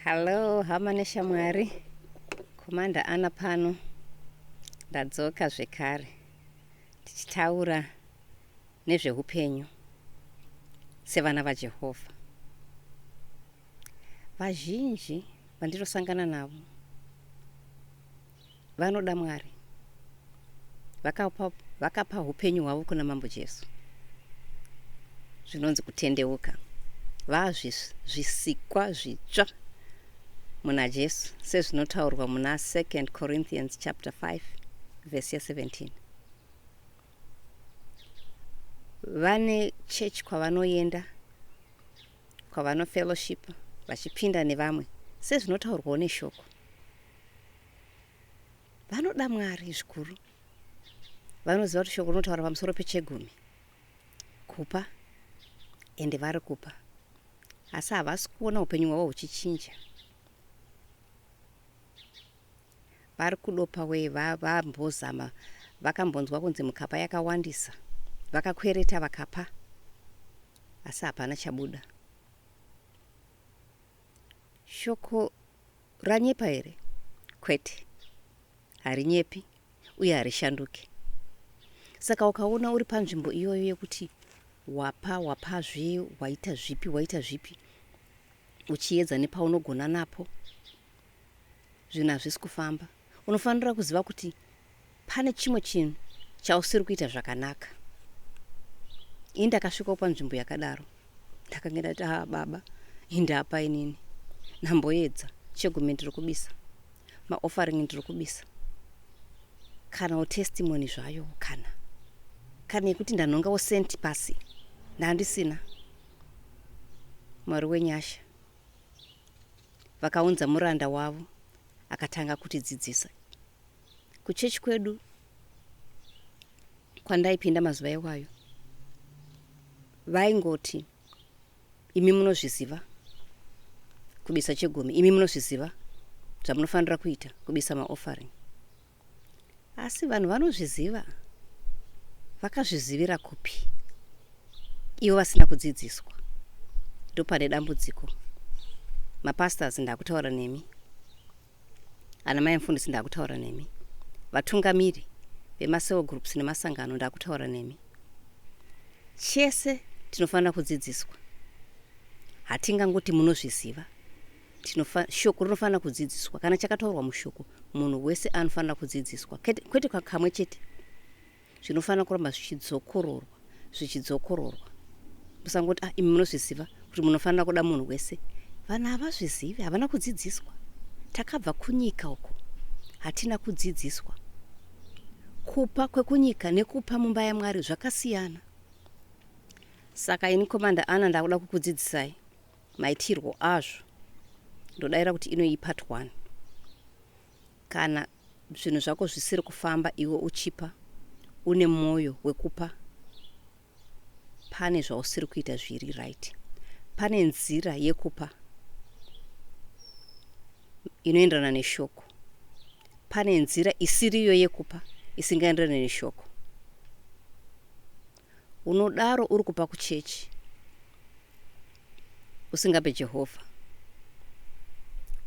Hello, hapana shamwari. Komanda ana pano. Ndadzoka zvekare. Tichitaura nezvehupenyu sevana vaJehovha. Vazhinji vandirosangana navo vanoda Mwari. Vakapa hupenyu hwavo kuna Mambo Jesu. Zvinonzi kutendeuka. Zvisikwa zvitsva muna Jesu sezvinotaurwa muna 2 Corinthians chapter 5 verse 17. Vane church kwavanoenda, kwavano fellowship, vachipinda nevamwe sezvinotaurwawo neshoko. Vanoda Mwari zvikuru. Vanoziva kuti shoko rinotaura pamusoro pechegumi, kupa, ende vari kupa. Asi havasi kuona upenyu hwavo huchichinja. Vari kudopa wei, vambozama, vakambonzwa kunzi mukapa yakawandisa, vakakwereta vakapa, asi hapana chabuda. Shoko ranyepa here? Kwete, harinyepi uye harishanduki. Saka ukaona uri panzvimbo iyoyo yekuti wapazve, waita zvipi, uchiedza nepaunogona napo, zvinhu hazvisi kufamba. Unofanira kuziva kuti pane chimwe chinhu chausiri kuita zvakanaka. Ini ndakasvikawo panzvimbo yakadaro. Ndakange ndati baba, indapa inini. Ndamboedza, chegumi ndiri kubisa, maofaring ndiri kubisa. Kana testimony zvayo kana yekuti ndanongawo senti pasi, ndandisina. Mwari wenyasha vakaunza muranda wavo akatanga kutidzidzisa. Kuchechi kwedu kwandaipinda mazuva iwayo, vaingoti imi munozviziva kubisa chegumi, imi munozviziva zvamunofanira kuita kubisa maofaring. Asi vanhu vanozviziva, vakazvizivira kupi? Ivo vasina kudzidziswa. Ndopane dambudziko. Mapastors ndakutaura nemi, ana mai mufundisi ndakutaura nemi, vatungamiri vemaseo groups nemasangano ndakutaura nemi. Chese tinofanira kudzidziswa. Hatingangoti munozviziva. Shoko rinofanira kudzidziswa. Kana chakataurwa mushoko, munhu wese anofanira kudzidziswa. Kwete kamwe chete. Zvinofanira kuramba zvichidzokororwa. Musangoti imi munozviziva kuti munofanira kuda munhu wese. Vanhu havazvizivi, havana kudzidziswa. Takabva kunyika uko, hatina kudzidziswa. Kupa kwekunyika nekupa mumba yaMwari zvakasiyana. Saka ini komanda ana ndakuda kukudzidzisai maitirwo azvo. Ndodaira kuti ino part 1. Kana zvinhu zvako zvisiri kufamba iwe uchipa, une mwoyo wekupa, pane zvausiri kuita zviri right. Pane nzira yekupa inoenderana neshoko. Pane nzira isiriyo yekupa isingaenderana neshoko. Unodaro uri kupa kuchechi usingape Jehovha.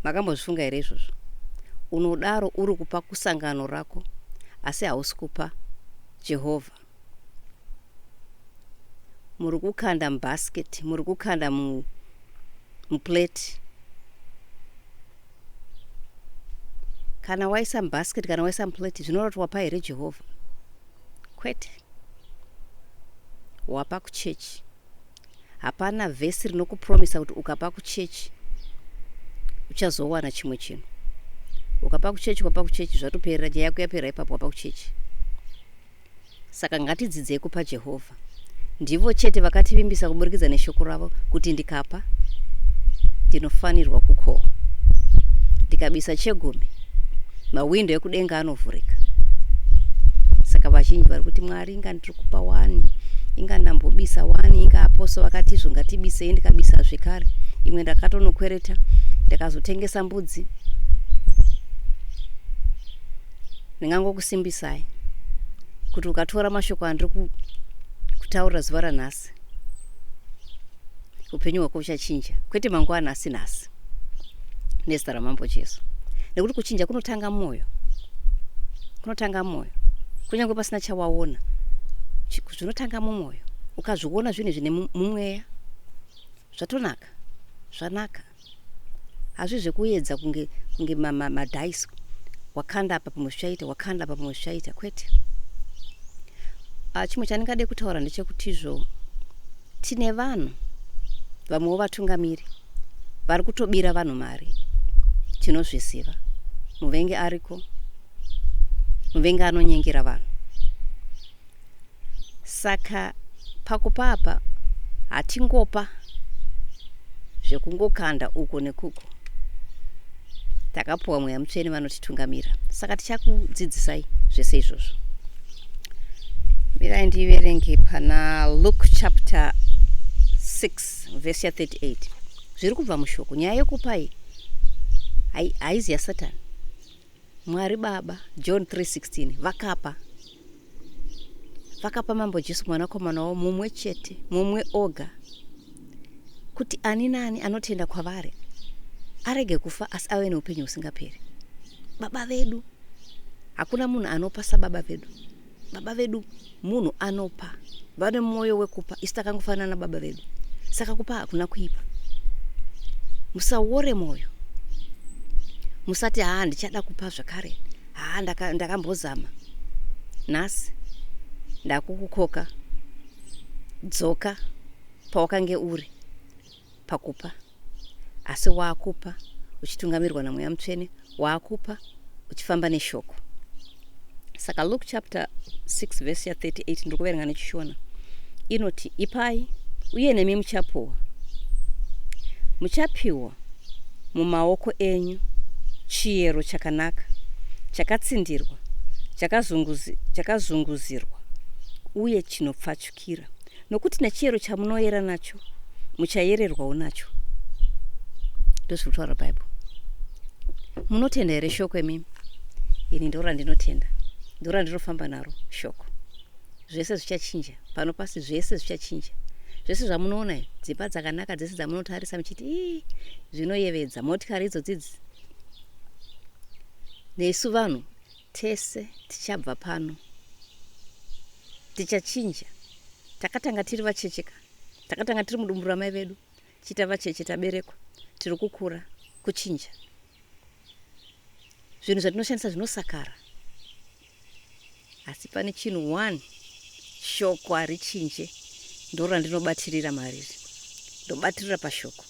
Makambozvifunga here izvozvo? Unodaro uri kupa kusangano rako asi hausi kupa Jehovha. Muri kukanda mubasket, muri kukanda muplate. Kana waisa mubasket, kana waisa muplate, zvinoreva kuti wapa here Jehovha? Kwete. Wapa kuchechi. Hapana vhesi rinokupromisa kuti ukapa kuchechi uchazowana chimwe chinhu. Ukapa kuchechi zvatoperera, nyaya yako yapera ipapo, wapa kuchechi. Saka ngatidzidzei kupa Jehovha. Ndivo chete vakativimbisa kuburikidza neshoko ravo kuti ndikapa ndinofanirwa kukohwa. Ndikabisa chegumi, mawindo ekudenga anovhurika. Saka vazhinji vari kuti Mwari inga ndiri kupa 1, inga ndambobisa 1, inga aposo vakatizvo ngatibisei, ndikabisa zvekare. Imwe ndakatonokwereta, ndakazotengesa mbudzi. Ndingangokusimbisai kuti ukatora mashoko andiri kutaura zuva ranhasi, upenyu hwako uchachinja. Kwete mangwana asi nhasi. nezita ramambo Jesu. Nekuti kuchinja kunotanga mwoyo. Kunyange pasina chawaona. Zvinotanga mumwoyo. Ukazviona zvinhu zvine mumweya. Zvatonaka. Zvanaka. Hazvizve kuedza kunge madice. Wakanda apa pamwe zvichaita, wakanda apa pamwe zvichaita, kwete. Chimwe chandingade kutaura ndechekutizvo tine vanhu vamwewo vatungamiri vari kutobira vanhu mari. Tinozviziva. Muvengi ariko. Muvengi anonyengera vanhu. Saka pakupa apa hatingopa zvekungokanda uko nekuko. Takapuwa mweya mutsvene vanotitungamira. Saka tichakudzidzisai zvese izvozvo. Mirai ndiverenge pana Luke chapter 6 verse 38. Zviri kubva mushoko. Nyaya yekupai haizi yaSatani. Mwari Baba, John 3:16, vakapa mambo Jesu mwanakomana wavo mumwe chete, mumwe oga, kuti ani nani anotenda kwavari arege kufa asi ave neupenyu husingaperi. Baba vedu, hakuna munhu anopa sababa vedu. Baba vedu munhu anopa, vane mwoyo wekupa. Isu takangofanana na baba vedu. Saka kupa hakuna kuipa. Musaore mwoyo. Musati ndichada kupa zvakare. Ndakambozama. Nhasi ndakukukoka. Dzoka pawakange uri pakupa. Asi waakupa uchitungamirwa namweya mutsvene, waakupa uchifamba neshoko. Saka Luke chapter 6 verse 38 ndikuverenga nechishona. Inoti, ipai uye nemi muchapuwa. Muchapiwa mumaoko enyu chiyero chakanaka, chakatsindirwa, chakazunguzirwa uye chinopfachukira. Nokuti nechiyero chamunoyera nacho muchayererwawo nacho. Ndozviri kutaura Bible. Munotenda here shoko emimi? Ini ndora ndinotenda. Ndora ndinofamba naro shoko. Zvese zvichachinja. Pano pasi zvese zvichachinja. Zvese zvamunoona dzimba dzakanaka dzese dzamunotarisa muchiti zvinoyevedza, motikari idzodzidzi. Nesu vanhu tese tichabva pano. Tichachinja. Takatanga tiri vachecheka. Takatanga tiri mudumbu ramai vedu. Chita vacheche taberekwa. Tiri kukura, kuchinja. Zvinhu zvatinoshandisa zvinosakara. Asi pane chinhu 1 shoko harichinje. Ndoro randinobatirira mariri. Ndobatirira pashoko.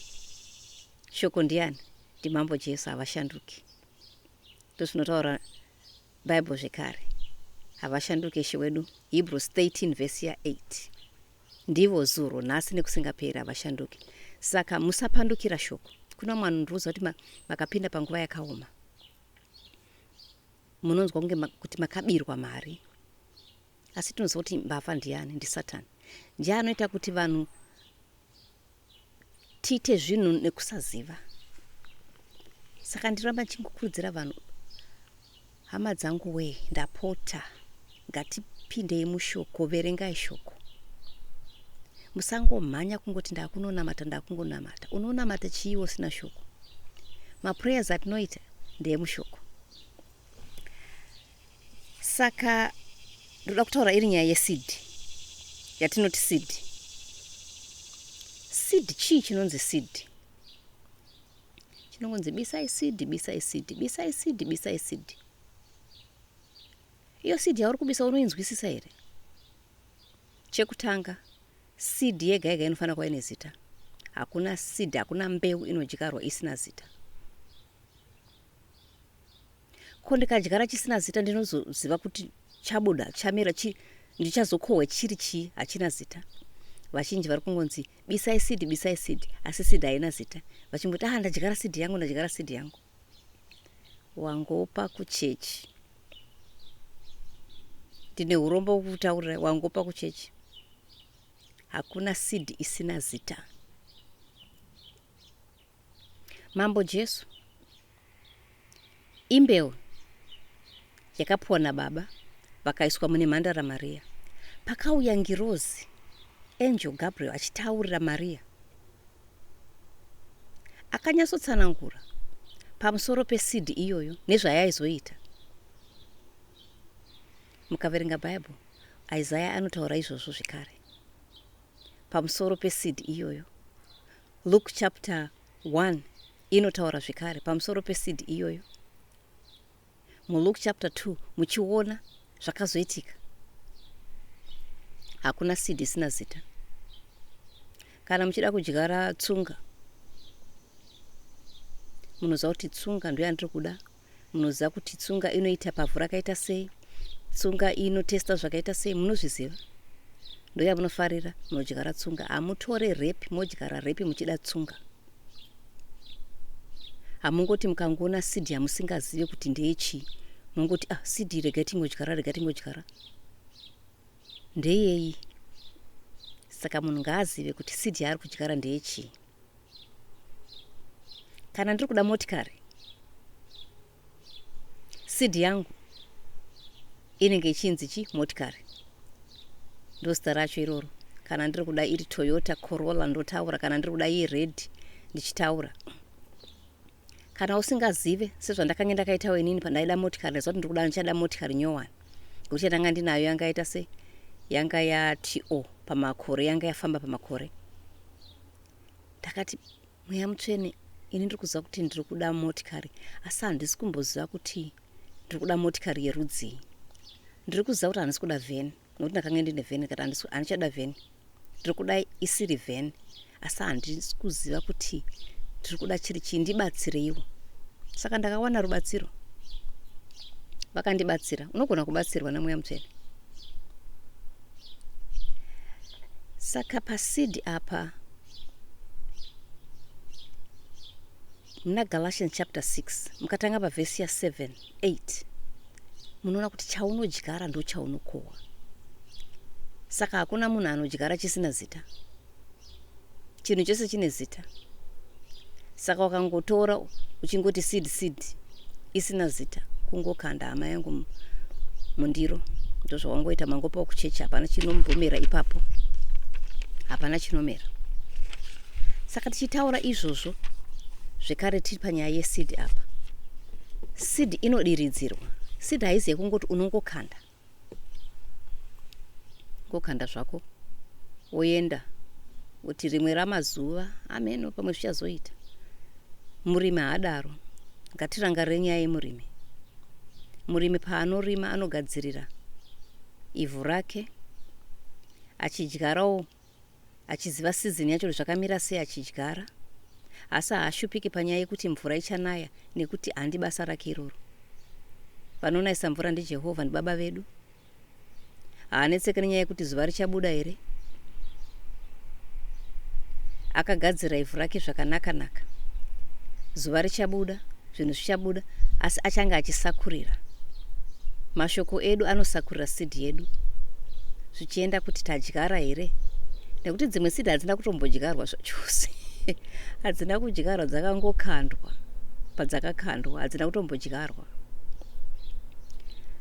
Shoko ndiani? Ndimambo Jesu, havashanduki. Ndozvinotaura Bible zvekare. Havashanduki Ishe wedu. Hebrews 13 verse 8. Ndivo zuro nhasi nekusingaperi, havashanduki. Saka musapandukira shoko. Kuna mwana ndoza kuti makapinda panguva yakaoma. Munonzwa kuti makabirwa mari. Asi tinozwa kuti mbavha ndiani? NdiSatani. Ndiye anoita kuti vanhu tiite zvinhu nekusaziva. Saka ndiramba ndichingokurudzira vanhu, hama dzangu we, ndapota ngatipindei mushoko, verengai shoko. Musangomhanya kungoti ndakungonamata. Unonamata chiiwo sina shoko. Maprayers atinoita ndeemushoko. Saka ndoda kutaura iri nyaya yeseed. Yatinoti seed. Seed chii chinonzi seed? Chinonzi bisai seed, bisai seed, bisai seed, bisai seed. Iyo seed yauri kubisa unoinzwisisa here? Chekutanga, seed yega yega inofanira kuva ine zita. Hakuna seed, hakuna mbeu inodyarwa isina zita. Ko ndikadyara chisina zita ndinozoziva kuti chabuda, chamera, ndichazokohwa chiri chii hachina zita. Vazhinji vari kungonzi bisai seed, asi seed haina zita. Vachimboti ndadyara seed yangu, ndadyara seed yangu. Wangopa kuchechi. Ndine urombo hwekutaurira, wangopa kuchechi. Hakuna seed isina zita. Mambo Jesu imbeu yakapuwa naBaba vakaiswa mune mhandara Maria. Pakauya ngirozi angel Gabriel achitaurira Maria. Akanyatsotsanangura pamusoro peseed iyoyo nezvayaizoita. Mukaverenga Bible, Isaiah anotaura izvozvo zvekare pamusoro peseed iyoyo. Luke chapter 1 inotaura zvekare pamusoro peseed iyoyo. MuLuke chapter 2 muchiona zvakazoitika. Hakuna seed isina zita. Kana muchida kudyara tsunga, munoziva kuti tsunga ndiyo yandiri kuda. Munoziva kuti tsunga inoita pavhu rakaita sei, tsunga inotesta zvakaita sei, munozviziva. Ndoya munofarira munodyara tsunga. Hamutore repi modyara repi muchida tsunga. Hamungoti mukangoona seed yamusingazive kuti ndeyechii, mungoti seed rega tingodyara. Ndeyei? Saka munhu ngaazive kuti seed yaari kudyara ndeyechii. Kana ndiri kuda motikari, seed yangu inenge ichinzi chi? Motikari. Ndozita racho iroro. Kana ndiri kuda iri Toyota Corolla ndotaura, kana ndiri kuda iri red ndichitaura. Kana usingazive, sezvandakanga ndakaitawo inini pandaida motikari, ndaziva kuti ndichada motikari nyowani. Kuti ndanga ndinayo yangaita sei? Yanga ya TO pamakore, yanga yafamba pamakore. Ndakati mweya mutsvene, ini ndiri kuziva kuti ndiri kuda motikari, asi handisi kumboziva kuti ndiri kuda motikari yerudzii. Ndiri kuziva kuti handisi kuda vheni, nokuti ndakanga ndine vheni, ndikati handichada vheni. Ndiri kuda isiri vheni, asi handisi kuziva kuti ndiri kuda chiri chii. Ndibatsireiwo. Saka ndakawana rubatsiro. Vakandibatsira. Unogona kubatsirwa namweya mutsvene. Saka paseed apa muna Galatians chapter 6 mukatanga pavhesi ya 7, 8 munoona kuti chaunodyara ndo chaunokohwa. Saka hakuna munhu anodyara chisina zita. Chinhu chose chine zita. Saka ukangotora uchingoti seed isina zita, kungokanda hama yangu mundiro, ndozvawangoita mangopa kuchecha, hapana chinombomera ipapo. Hapana chinomera. Saka tichitaura izvozvo zvekare tiri panyaya yeseed apa. Seed inodiridzirwa. Seed haizi yekungoti unongokanda. Ngokanda zvako woenda kuti rimwe ramazuva ameno pamwe zvichazoita. Murimi haadaro. Ngatirangarire nyaya yemurimi. Murimi paanorima anogadzirira ivhu rake, achidyarawo achiziva sizini yacho zvakamira sei achidyara, asi haashupiki panyaya yekuti mvura ichanaya, nekuti handi basa rake iroro. Vanonayisa mvura ndiJehovha ndibaba vedu. Haanetseki nenyaya yekuti zuva richabuda here. Akagadzira ivhu rake zvakanaka. Zuva richabuda, zvinhu zvichabuda, asi achanga achisakurira. Mashoko edu anosakurira seed yedu. Zvichienda kuti tadyara here. Nekuti dzimwe seed hadzina kutombodyarwa zvachose. Hadzina kudyarwa, dzakangokandwa. Padzakakandwa hadzina kutombodyarwa.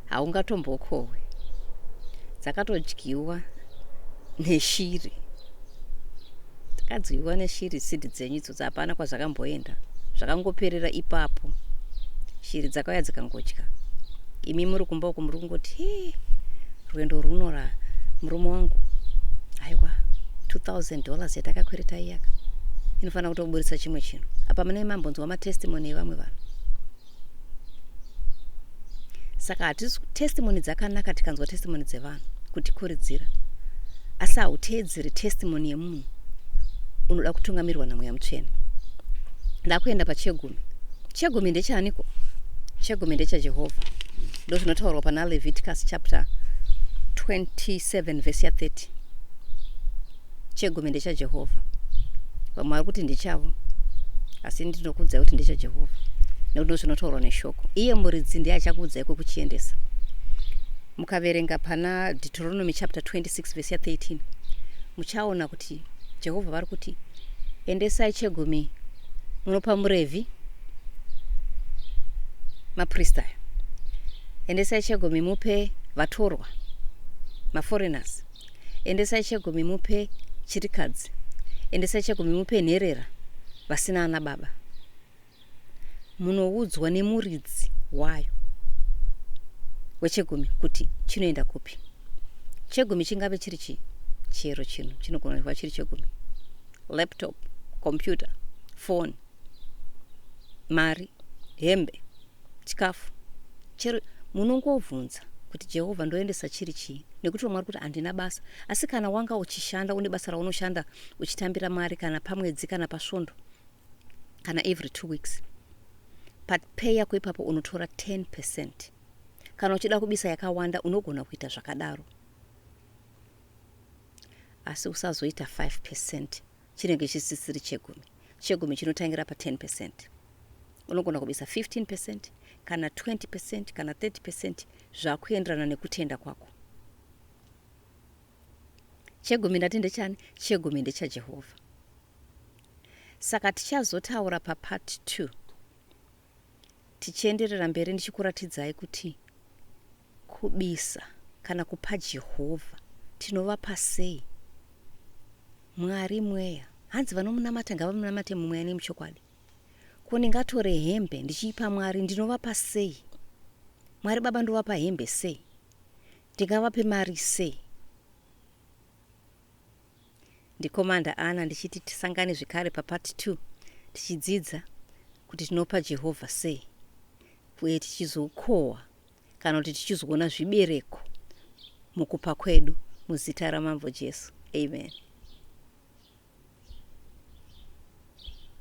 Haungatombokohwe. Dzakatodyiwa neshiri. Dzakadyiwa neshiri seed dzenyu idzodzo, hapana kwazvakamboenda. Zvakangoperera ipapo. Shiri dzakauya dzikangodya. Imi muri kumba uko muri kungoti, rwendo runora murume wangu. Aiwa, $2,000 yatakakwereta iyaka. Inofanira kutoburitsa chimwe chinhu. Apa mune mambonzwa matestimony evamwe vanhu. Saka hatisi testimony dzakanaka tikanzwa testimony dzevanhu kutikurudzira. Asi hauteedzeri testimony yemunhu unoda kutungamirwa namweya mutsvene. Ndakuenda pachegumi. Chegumi ndechaaniko? Chegumi ndechaJehovha. Ndo zvinotaurwa pana Leviticus chapter 27 verse ya 30. Chegumi ndechaJehovha. Vamwe vari kuti ndechavo, asi ndinokuudzai kuti ndechaJehovha. Ndo zvinotaurwa neshoko. Iye muridzi ndiye achakuudzai kwekuchiendesa. Mukaverenga pana Deuteronomy chapter 26 verse ya 13 muchaona kuti Jehovha vari kuti endesai chegumi munopa murevhi, maprista. Endesai chegumi mupe vatorwa, maforeigners. Endesai chegumi mupe chirikadzi. Endesai chegumi mupe nherera vasina ana baba. munoudzwa nemuridzi wayo wechegumi kuti chinoenda kupi. Chegumi chingave chiri chii? Chero chinhu chinogona kuva chiri chegumi. Laptop, computer, phone, mari, hembe, chikafu. Chero munongovhunza kuti Jehovha ndoendesa chiri chii, nekuti vamwe vari kuti handina basa. Asi kana wanga uchishanda une basa raunoshanda uchitambira mari, kana pamwedzi kana pasvondo, kana every 2 weeks, papay yako ipapo unotora 10%. Kana uchida kubisa yakawanda unogona kuita zvakadaro, asi usazoita 5%. Chinenge chisisiri chegumi. Chegumi chinotangira pa 10%. Unogona kubisa 15%, kana 20%, kana 30%, zvakuenderana nekutenda kwako. Chegumi ndati ndechani? Chegumi ndechaJehovha. Saka tichazotaura papart 2 tichienderera mberi ndichikuratidzai kuti kubisa kana kupa Jehovha tinovapa sei. Mwari mweya, hanzi vanomunamata ngavamunamate mumweya nemuchokwadi. Ko ndingatore hembe ndichiipa Mwari ndinovapa sei? Mwari Baba ndovapa hembe sei? Ndingavape mari sei? Ndikomanda Ana ndichiti tisangane zvekare papart 2 tichidzidza kuti tinopa Jehovha sei, uye tichizokohwa kana kuti tichizoona zvibereko mukupa kwedu muzita raMambo Jesu. Amen.